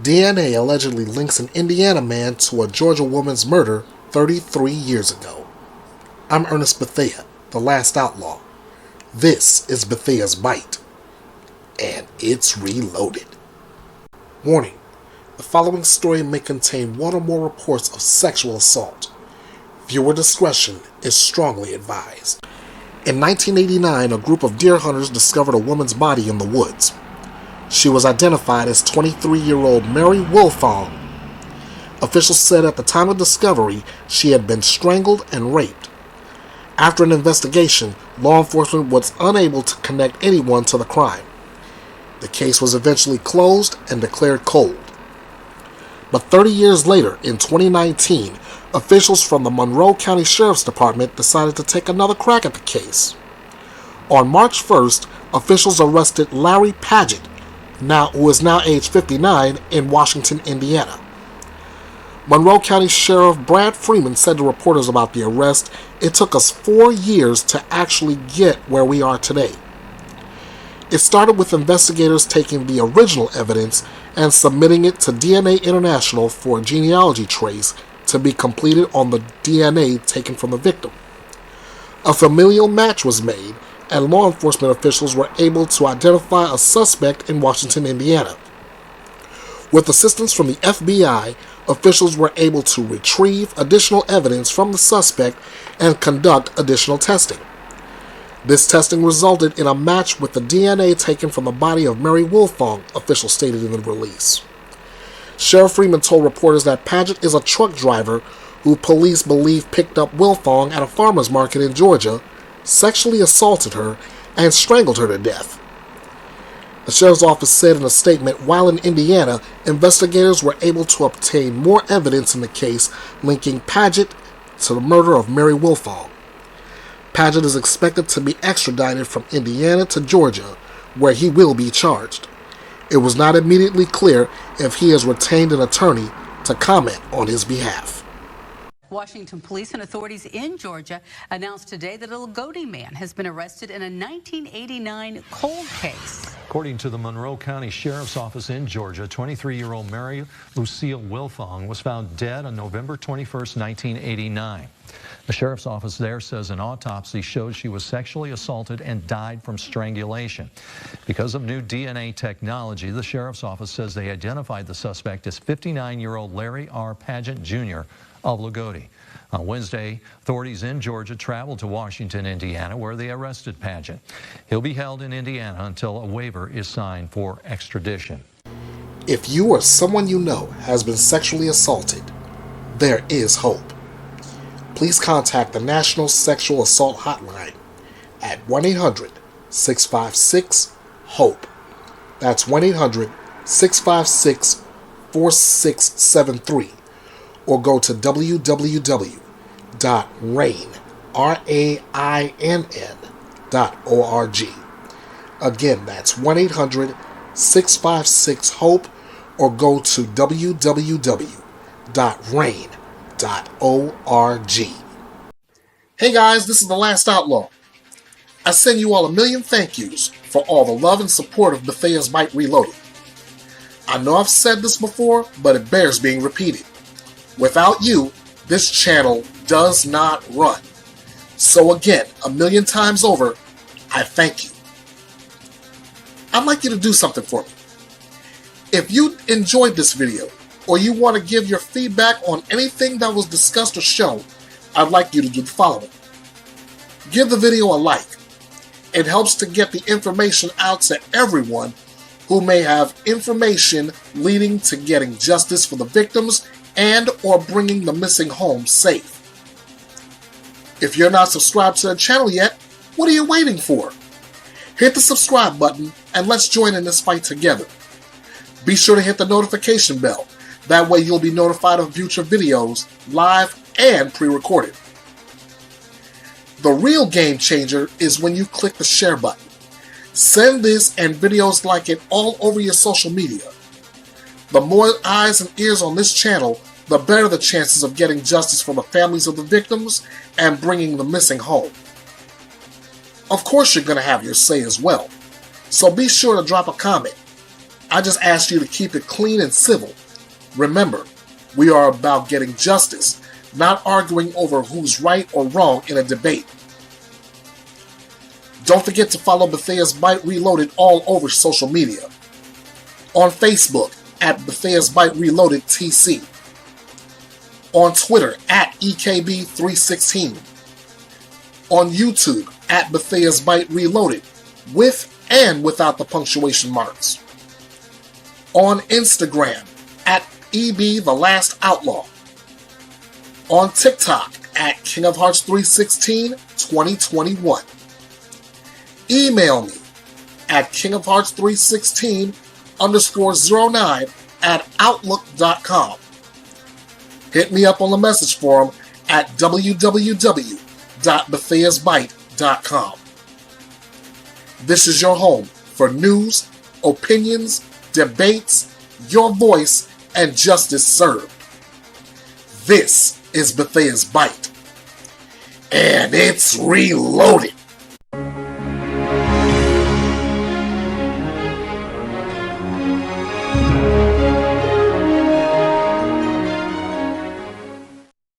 DNA allegedly links an Indiana man to a Georgia woman's murder 33 years ago. I'm Ernest Bethea, the last outlaw. This is Bethea's Byte, and it's reloaded. Warning, the following story may contain one or more reports of sexual assault. Viewer discretion is strongly advised. In 1989, a group of deer hunters discovered a woman's body in the woods. She was identified as 23-year-old Mary Willfong. Officials said at the time of discovery she had been strangled and raped. After an investigation, law enforcement was unable to connect anyone to the crime. The case was eventually closed and declared cold. But 30 years later, in 2019, officials from the Monroe County Sheriff's Department decided to take another crack at the case. On March 1st, officials arrested Larry Padgett, who is now age 59, in Washington, Indiana. Monroe County Sheriff Brad Freeman said to reporters about the arrest, "It took us 4 years to actually get where we are today." It started with investigators taking the original evidence and submitting it to DNA International for a genealogy trace to be completed on the DNA taken from the victim. A familial match was made, and law enforcement officials were able to identify a suspect in Washington, Indiana. With assistance from the FBI, officials were able to retrieve additional evidence from the suspect and conduct additional testing. This testing resulted in a match with the DNA taken from the body of Mary Willfong, officials stated in the release. Sheriff Freeman told reporters that Padgett is a truck driver who police believe picked up Willfong at a farmer's market in Georgia, sexually assaulted her, and strangled her to death. The sheriff's office said in a statement, while in Indiana, investigators were able to obtain more evidence in the case linking Padgett to the murder of Mary Willfong. Padgett is expected to be extradited from Indiana to Georgia, where he will be charged. It was not immediately clear if he has retained an attorney to comment on his behalf. Washington police and authorities in Georgia announced today that a Lagodi man has been arrested in a 1989 cold case. According to the Monroe County Sheriff's Office in Georgia, 23-year-old Mary Lucille Willfong was found dead on November 21st, 1989. The sheriff's office there says an autopsy showed she was sexually assaulted and died from strangulation. Because of new DNA technology, the sheriff's office says they identified the suspect as 59-year-old Larry R. Padgett, Jr. of Lagodi. On Wednesday, authorities in Georgia traveled to Washington, Indiana, where they arrested Padgett. He'll be held in Indiana until a waiver is signed for extradition. If you or someone you know has been sexually assaulted, there is hope. Please contact the National Sexual Assault Hotline at 1-800-656-HOPE. That's 1-800-656-4673. Or go to www.rainn.org. Again, that's 1-800-656-HOPE, or go to www.rainn.org. Hey guys, this is The Last Outlaw. I send you all a million thank yous for all the love and support of Bethea's Byte Reloaded. I know I've said this before, but it bears being repeated. Without you, this channel does not run. So again, a million times over, I thank you. I'd like you to do something for me. If you enjoyed this video, or you want to give your feedback on anything that was discussed or shown, I'd like you to do the following. Give the video a like. It helps to get the information out to everyone who may have information leading to getting justice for the victims and or bringing the missing home safe. If you're not subscribed to the channel yet, what are you waiting for? Hit the subscribe button and let's join in this fight together. Be sure to hit the notification bell. That way you'll be notified of future videos, live and pre-recorded. The real game changer is when you click the share button. Send this and videos like it all over your social media. The more eyes and ears on this channel, the better the chances of getting justice for the families of the victims and bringing the missing home. Of course you're going to have your say as well, so be sure to drop a comment. I just ask you to keep it clean and civil. Remember, we are about getting justice, not arguing over who's right or wrong in a debate. Don't forget to follow Bethea's Byte Reloaded all over social media. On Facebook at Bethea's Byte Reloaded TC. On Twitter at EKB316. On YouTube at Bethea's Byte Reloaded, with and without the punctuation marks. On Instagram at EB The Last Outlaw. On TikTok at King of Hearts 316 2021. Email me at kingofhearts316_09 at outlook.com. Hit me up on the message forum at www.betheasbyte.com. This is your home for news, opinions, debates, your voice, and justice served. This is Bethea's Byte, and it's reloaded.